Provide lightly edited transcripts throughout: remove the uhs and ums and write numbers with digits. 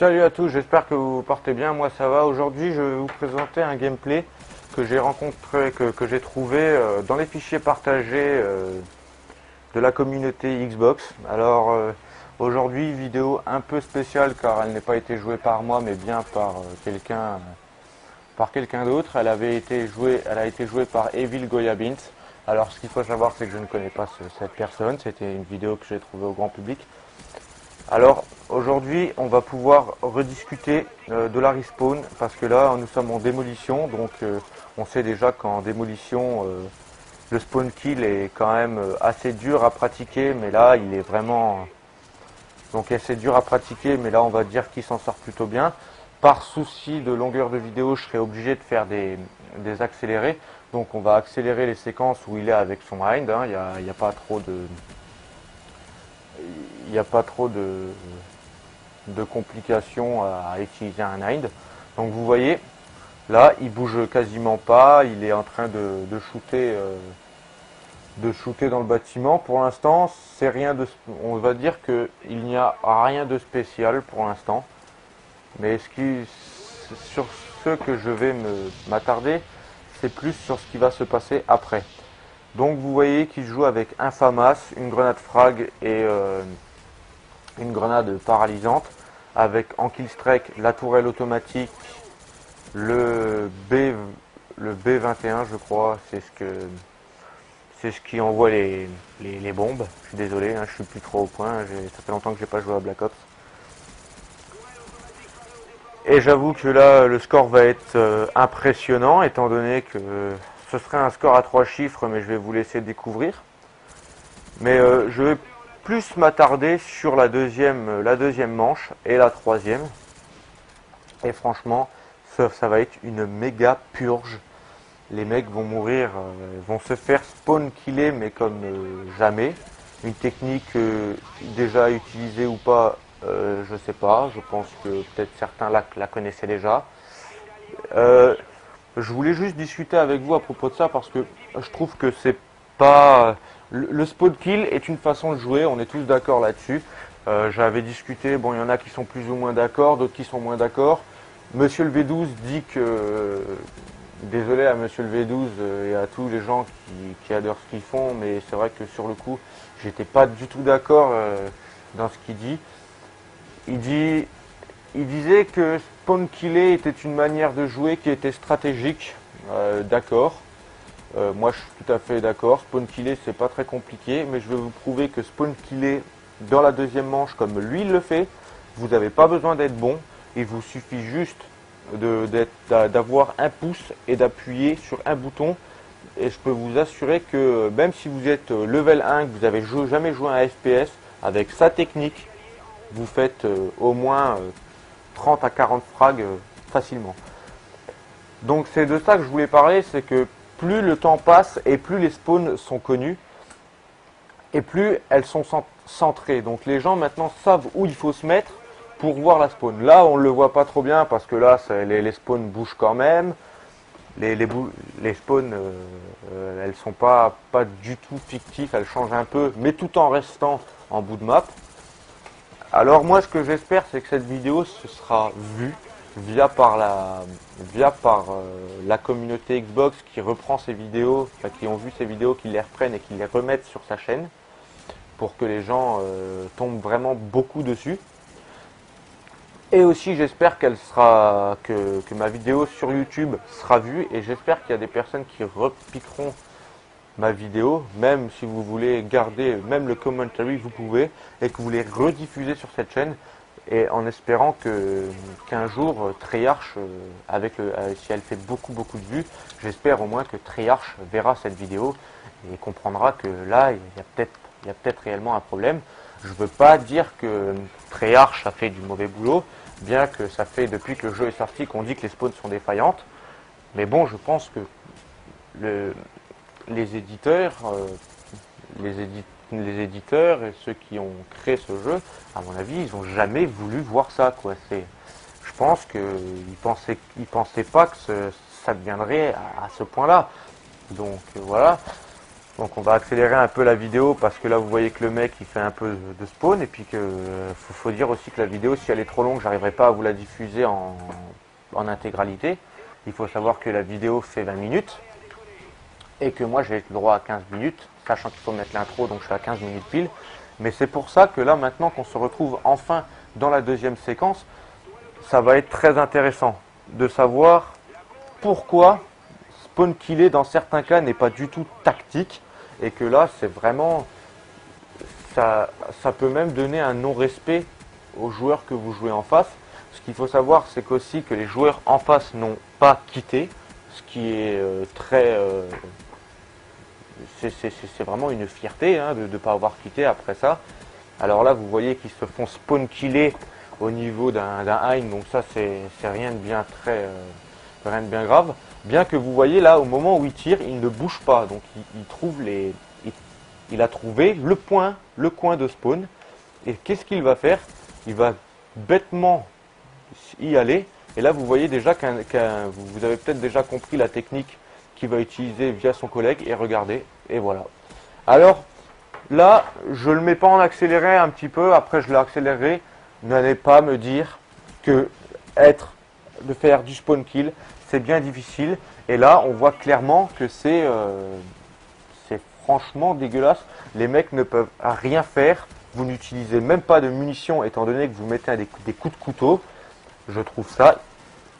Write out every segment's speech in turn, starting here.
Salut à tous, j'espère que vous portez bien, moi ça va. Aujourd'hui je vais vous présenter un gameplay que j'ai rencontré, que j'ai trouvé dans les fichiers partagés de la communauté Xbox. Alors aujourd'hui vidéo un peu spéciale car elle n'a pas été jouée par moi mais bien par quelqu'un d'autre. Elle a été jouée par Evil Goyabint. Alors ce qu'il faut savoir c'est que je ne connais pas cette personne, c'était une vidéo que j'ai trouvée au grand public. Alors aujourd'hui on va pouvoir rediscuter de la respawn parce que là nous sommes en démolition, donc on sait déjà qu'en démolition le spawn kill est quand même assez dur à pratiquer, mais là il est vraiment donc assez dur à pratiquer, mais là on va dire qu'il s'en sort plutôt bien. Par souci de longueur de vidéo je serai obligé de faire des accélérés, donc on va accélérer les séquences où il est avec son hind, hein. Il n'y a pas trop de complications à utiliser un hind. Donc vous voyez, là il bouge quasiment pas, il est en train de shooter dans le bâtiment. Pour l'instant, c'est rien de, on va dire que il n'y a rien de spécial pour l'instant. Mais sur ce que je vais m'attarder, c'est plus sur ce qui va se passer après. Donc vous voyez qu'il joue avec un FAMAS, une grenade frag et une grenade paralysante, avec en killstrike la tourelle automatique, le B21 je crois, c'est ce qui envoie les bombes. Je suis désolé, hein, je suis plus trop au point, ça fait longtemps que j'ai pas joué à Black Ops. Et j'avoue que là le score va être impressionnant étant donné que ce serait un score à 3 chiffres, mais je vais vous laisser découvrir. Mais je vais plus m'attarder sur la deuxième manche et la troisième. Et franchement, ça va être une méga purge. Les mecs vont mourir, vont se faire spawn killer, mais comme jamais. Une technique déjà utilisée ou pas, je sais pas. Je pense que peut-être certains la connaissaient déjà. Je voulais juste discuter avec vous à propos de ça parce que je trouve que c'est pas... Le spawn kill est une façon de jouer, on est tous d'accord là-dessus. J'avais discuté, bon il y en a qui sont plus ou moins d'accord, d'autres qui sont moins d'accord. Monsieur le V12 dit que... désolé à Monsieur le V12 et à tous les gens qui adorent ce qu'ils font, mais c'est vrai que sur le coup, j'étais pas du tout d'accord dans ce qu'il dit. Il disait que spawn killer était une manière de jouer qui était stratégique. D'accord. Moi je suis tout à fait d'accord. Spawn killer c'est pas très compliqué, mais je vais vous prouver que spawn killer dans la deuxième manche comme lui il le fait, vous n'avez pas besoin d'être bon. Il vous suffit juste d'avoir un pouce et d'appuyer sur un bouton. Et je peux vous assurer que même si vous êtes level 1, que vous n'avez jamais joué à un FPS, avec sa technique, vous faites au moins 30 à 40 frags facilement. Donc c'est de ça que je voulais parler, c'est que plus le temps passe et plus les spawns sont connus et plus elles sont centrées. Donc les gens maintenant savent où il faut se mettre pour voir la spawn. Là on ne le voit pas trop bien parce que là les spawns bougent quand même. Les spawns elles sont pas du tout fictifs, elles changent un peu mais tout en restant en bout de map. Alors moi ce que j'espère c'est que cette vidéo se sera vue par la communauté Xbox qui reprend ces vidéos, enfin, qui ont vu ces vidéos, qui les reprennent et qui les remettent sur sa chaîne pour que les gens tombent vraiment beaucoup dessus. Et aussi j'espère que ma vidéo sur YouTube sera vue et j'espère qu'il y a des personnes qui repiqueront ma vidéo, même si vous voulez garder même le commentary vous pouvez, et que vous les rediffusez sur cette chaîne, et en espérant qu'un jour Treyarch si elle fait beaucoup de vues, j'espère au moins que Treyarch verra cette vidéo et comprendra que là il y a peut-être réellement un problème. Je veux pas dire que Treyarch a fait du mauvais boulot, bien que ça fait depuis que le jeu est sorti qu'on dit que les spawns sont défaillantes, mais bon je pense que les éditeurs et ceux qui ont créé ce jeu, à mon avis, ils n'ont jamais voulu voir ça, quoi. Je pense qu'ils pensaient pas que ça deviendrait à ce point-là. Donc voilà. Donc on va accélérer un peu la vidéo parce que là vous voyez que le mec il fait un peu de spawn et puis que faut dire aussi que la vidéo, si elle est trop longue, j'arriverai pas à vous la diffuser en intégralité. Il faut savoir que la vidéo fait 20 minutes et que moi j'ai le droit à 15 minutes, sachant qu'il faut mettre l'intro, donc je suis à 15 minutes pile. Mais c'est pour ça que là maintenant qu'on se retrouve enfin dans la deuxième séquence, ça va être très intéressant de savoir pourquoi spawn killer dans certains cas n'est pas du tout tactique et que là c'est vraiment ça peut même donner un non-respect aux joueurs que vous jouez en face. Ce qu'il faut savoir, c'est qu'aussi que les joueurs en face n'ont pas quitté, ce qui est c'est vraiment une fierté hein, de ne pas avoir quitté après ça. Alors là vous voyez qu'ils se font spawn killer au niveau d'un Hein, donc ça c'est rien de bien rien de bien grave. Bien que vous voyez là au moment où il tire, il ne bouge pas, donc il trouve il a trouvé le coin de spawn. Et qu'est-ce qu'il va faire? Il va bêtement y aller. Et là vous voyez déjà vous avez peut-être déjà compris la technique qu'il va utiliser via son collègue. Et regardez, et voilà. Alors là, je le mets pas en accéléré un petit peu, après je l'ai accéléré. N'allez pas me dire que de faire du spawn kill, c'est bien difficile. Et là, on voit clairement que c'est franchement dégueulasse. Les mecs ne peuvent rien faire. Vous n'utilisez même pas de munitions, étant donné que vous mettez des coups de couteau. Je trouve ça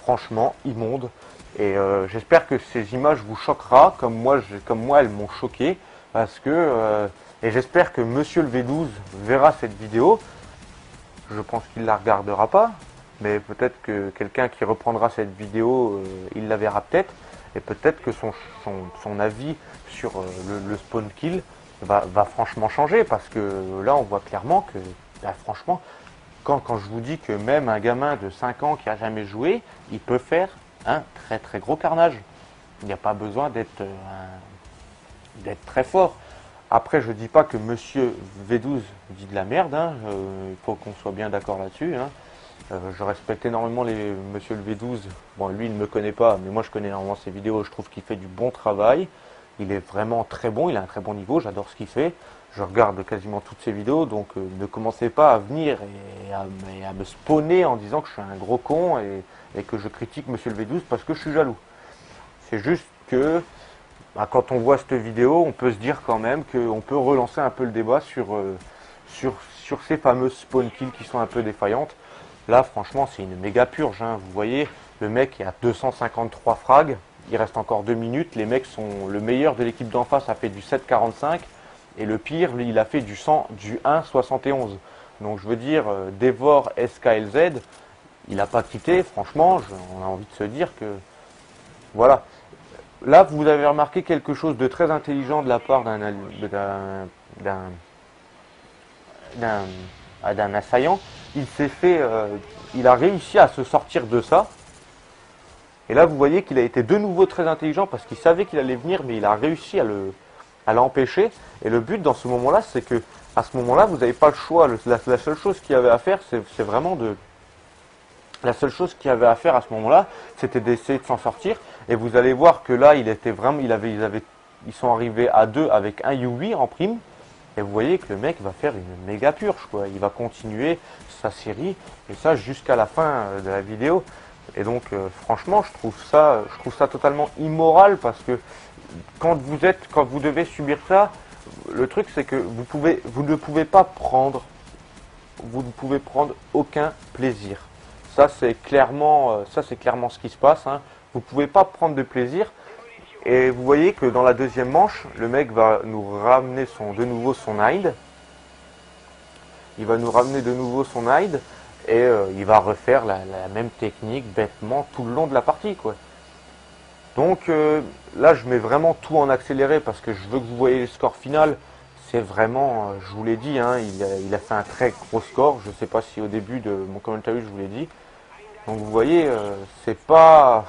franchement immonde. Et j'espère que ces images vous choquera, comme moi elles m'ont choqué. Parce que, et j'espère que Monsieur le V12 verra cette vidéo. Je pense qu'il ne la regardera pas. Mais peut-être que quelqu'un qui reprendra cette vidéo, il la verra peut-être. Et peut-être que son avis sur le spawn kill va franchement changer. Parce que là, on voit clairement que, là, franchement, quand je vous dis que même un gamin de 5 ans qui n'a jamais joué, il peut faire un très très gros carnage. Il n'y a pas besoin d'être très fort. Après, je ne dis pas que Monsieur V12 dit de la merde. Hein. Il faut qu'on soit bien d'accord là-dessus. Hein. Je respecte énormément Monsieur le V12. Bon, lui, il ne me connaît pas, mais moi, je connais énormément ses vidéos. Je trouve qu'il fait du bon travail. Il est vraiment très bon. Il a un très bon niveau. J'adore ce qu'il fait. Je regarde quasiment toutes ses vidéos. Donc, ne commencez pas à venir et à me spawner en disant que je suis un gros con et que je critique Monsieur le V12 parce que je suis jaloux. C'est juste que quand on voit cette vidéo, on peut se dire quand même qu'on peut relancer un peu le débat sur ces fameuses spawn kills qui sont un peu défaillantes. Là, franchement, c'est une méga purge. Hein. Vous voyez, le mec est à 253 frags. Il reste encore 2 minutes. Les mecs sont le meilleur de l'équipe d'en face a fait du 7,45 et le pire, lui, il a fait du 1,71. Donc, je veux dire, Devor SKLZ, il n'a pas quitté. Franchement, on a envie de se dire que voilà. Là, vous avez remarqué quelque chose de très intelligent de la part d'un assaillant. Il a réussi à se sortir de ça. Et là, vous voyez qu'il a été de nouveau très intelligent parce qu'il savait qu'il allait venir, mais il a réussi à l'empêcher. Et le but dans ce moment-là, c'est que à ce moment-là, vous n'avez pas le choix. La seule chose qu'il y avait à faire, c'est vraiment la seule chose qu'il y avait à faire à ce moment-là, c'était d'essayer de s'en sortir. Et vous allez voir que là, ils sont arrivés à 2 avec un Yui en prime. Et vous voyez que le mec va faire une méga purge, quoi. Il va continuer sa série, et ça jusqu'à la fin de la vidéo. Et donc, franchement, je trouve ça totalement immoral, parce que quand vous devez subir ça, le truc c'est que vous ne pouvez prendre aucun plaisir. Ça c'est clairement ce qui se passe. Hein. Vous ne pouvez pas prendre de plaisir. Et vous voyez que dans la deuxième manche, le mec va nous ramener de nouveau son hide. Il va nous ramener de nouveau son hide et il va refaire la même technique bêtement tout le long de la partie, quoi. Donc là, je mets vraiment tout en accéléré parce que je veux que vous voyez le score final. C'est vraiment, je vous l'ai dit, hein, il a fait un très gros score. Je ne sais pas si au début de mon commentaire je vous l'ai dit. Donc vous voyez, c'est pas...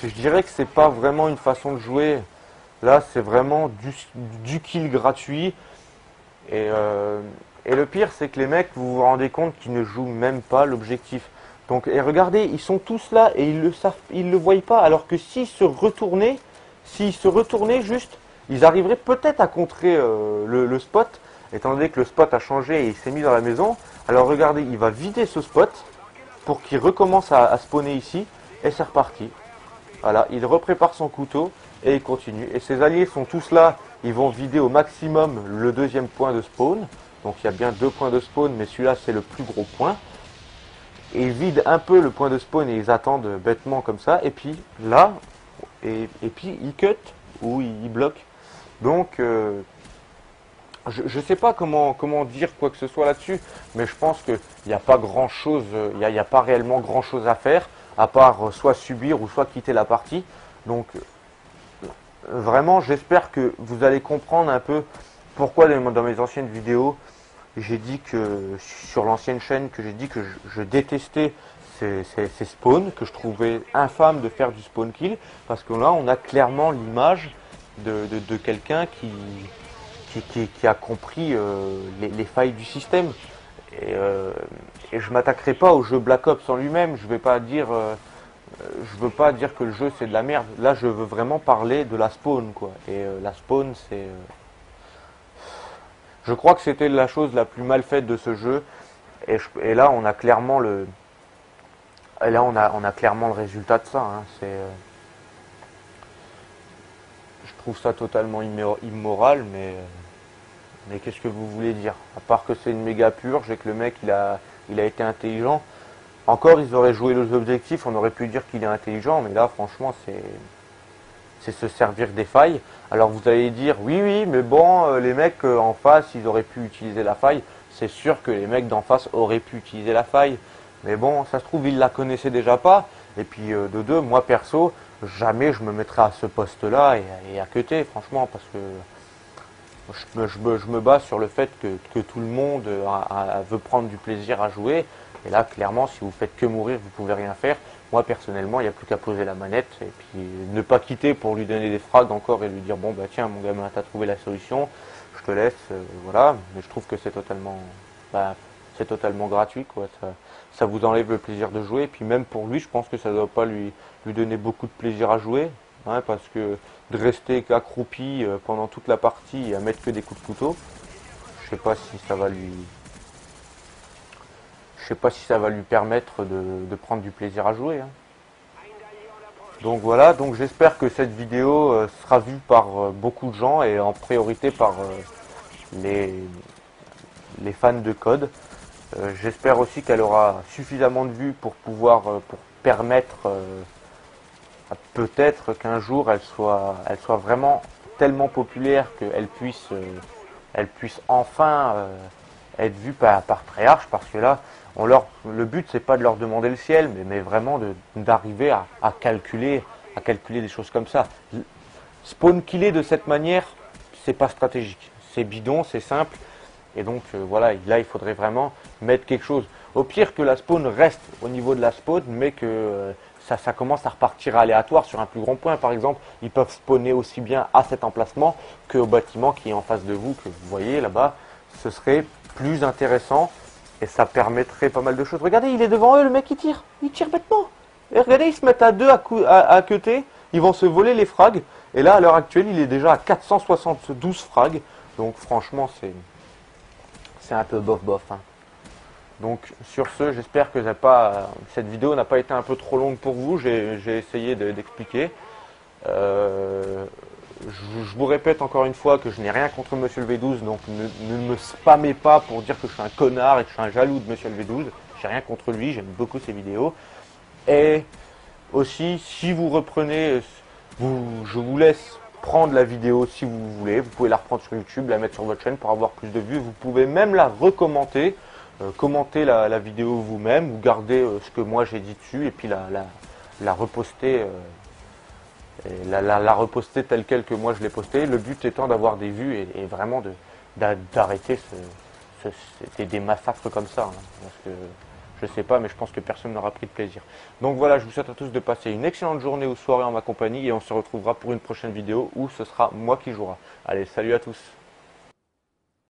Je dirais que c'est pas vraiment une façon de jouer. Là, c'est vraiment du kill gratuit. Et le pire, c'est que les mecs, vous vous rendez compte qu'ils ne jouent même pas l'objectif. Donc, et regardez, ils sont tous là et ils le voient pas. Alors que s'ils se retournaient juste, Ils arriveraient peut-être à contrer le spot, étant donné que le spot a changé et il s'est mis dans la maison. Alors regardez, il va vider ce spot pour qu'il recommence à spawner ici, et c'est reparti. Voilà, il reprépare son couteau et il continue. Et ses alliés sont tous là, ils vont vider au maximum le deuxième point de spawn. Donc il y a bien 2 points de spawn, mais celui-là c'est le plus gros point. Et ils vident un peu le point de spawn et ils attendent bêtement comme ça. Et puis là, et puis ils cut ou ils bloquent. Donc je ne sais pas comment dire quoi que ce soit là-dessus, mais je pense qu'il n'y a pas grand chose, il n'y a pas réellement grand chose à faire, à part soit subir ou soit quitter la partie. Donc vraiment, j'espère que vous allez comprendre un peu pourquoi dans mes anciennes vidéos, j'ai dit que sur l'ancienne chaîne, que j'ai dit que je détestais ces spawns, que je trouvais infâme de faire du spawn kill, parce que là, on a clairement l'image de quelqu'un qui a compris les failles du système. Et je m'attaquerai pas au jeu Black Ops en lui-même. Je veux pas dire que le jeu c'est de la merde. Là, je veux vraiment parler de la spawn, quoi. Et la spawn, c'est, je crois que c'était la chose la plus mal faite de ce jeu. Et là, on a clairement on a clairement le résultat de ça. Hein. Je trouve ça totalement immoral, mais qu'est-ce que vous voulez dire? À part que c'est une méga purge et que le mec il a été intelligent. Encore ils auraient joué les objectifs, on aurait pu dire qu'il est intelligent, mais là franchement c'est se servir des failles. Alors vous allez dire oui mais bon les mecs en face ils auraient pu utiliser la faille. C'est sûr que les mecs d'en face auraient pu utiliser la faille. Mais bon, ça se trouve ils la connaissaient déjà pas. Et puis de deux, moi perso, jamais je me mettrais à ce poste-là et à cutter, franchement, parce que je me base sur le fait que tout le monde veut prendre du plaisir à jouer. Et là, clairement, si vous faites que mourir, vous pouvez rien faire. Moi, personnellement, il n'y a plus qu'à poser la manette et puis ne pas quitter pour lui donner des frags encore et lui dire bon bah tiens mon gamin, t'as trouvé la solution, je te laisse, voilà. Mais je trouve que c'est totalement gratuit, quoi. Ça vous enlève le plaisir de jouer. Et puis même pour lui, je pense que ça ne doit pas lui donner beaucoup de plaisir à jouer, hein, parce que de rester accroupi pendant toute la partie et à mettre que des coups de couteau, je sais pas si ça va lui permettre de prendre du plaisir à jouer, hein. Donc voilà, donc j'espère que cette vidéo sera vue par beaucoup de gens et en priorité par les fans de code. J'espère aussi qu'elle aura suffisamment de vues pour pouvoir pour permettre peut-être qu'un jour elle soit vraiment tellement populaire qu'elle puisse enfin être vue par Treyarch, parce que là le but c'est pas de leur demander le ciel, mais vraiment d'arriver à calculer des choses comme ça. Spawn killer de cette manière, c'est pas stratégique, c'est bidon, c'est simple. Et donc voilà, là il faudrait vraiment mettre quelque chose. Au pire que la spawn reste au niveau de la spawn, mais que ça commence à repartir aléatoire sur un plus grand point. Par exemple, ils peuvent spawner aussi bien à cet emplacement qu'au bâtiment qui est en face de vous, que vous voyez là-bas. Ce serait plus intéressant et ça permettrait pas mal de choses. Regardez, il est devant eux, le mec il tire bêtement. Et regardez, ils se mettent à deux à cutter, ils vont se voler les frags. Et là, à l'heure actuelle, il est déjà à 472 frags. Donc franchement, c'est un peu bof, hein. Donc sur ce, j'espère que cette vidéo n'a pas été un peu trop longue pour vous. J'ai essayé d'expliquer. Je vous répète encore une fois que je n'ai rien contre Monsieur le V12, donc ne me spammez pas pour dire que je suis un connard et que je suis un jaloux de Monsieur le V12. J'ai rien contre lui, j'aime beaucoup ses vidéos. Et aussi, si vous reprenez, je vous laisse prendre la vidéo si vous voulez. Vous pouvez la reprendre sur YouTube, la mettre sur votre chaîne pour avoir plus de vues. Vous pouvez même la recommenter, commenter la vidéo vous-même, ou garder ce que moi j'ai dit dessus et puis la reposter, la reposter telle quelle que moi je l'ai postée. Le but étant d'avoir des vues et vraiment d'arrêter des massacres comme ça, hein, parce que je sais pas, mais je pense que personne n'aura pris de plaisir. Donc voilà, je vous souhaite à tous de passer une excellente journée ou soirée en ma compagnie et on se retrouvera pour une prochaine vidéo où ce sera moi qui jouera. Allez, salut à tous!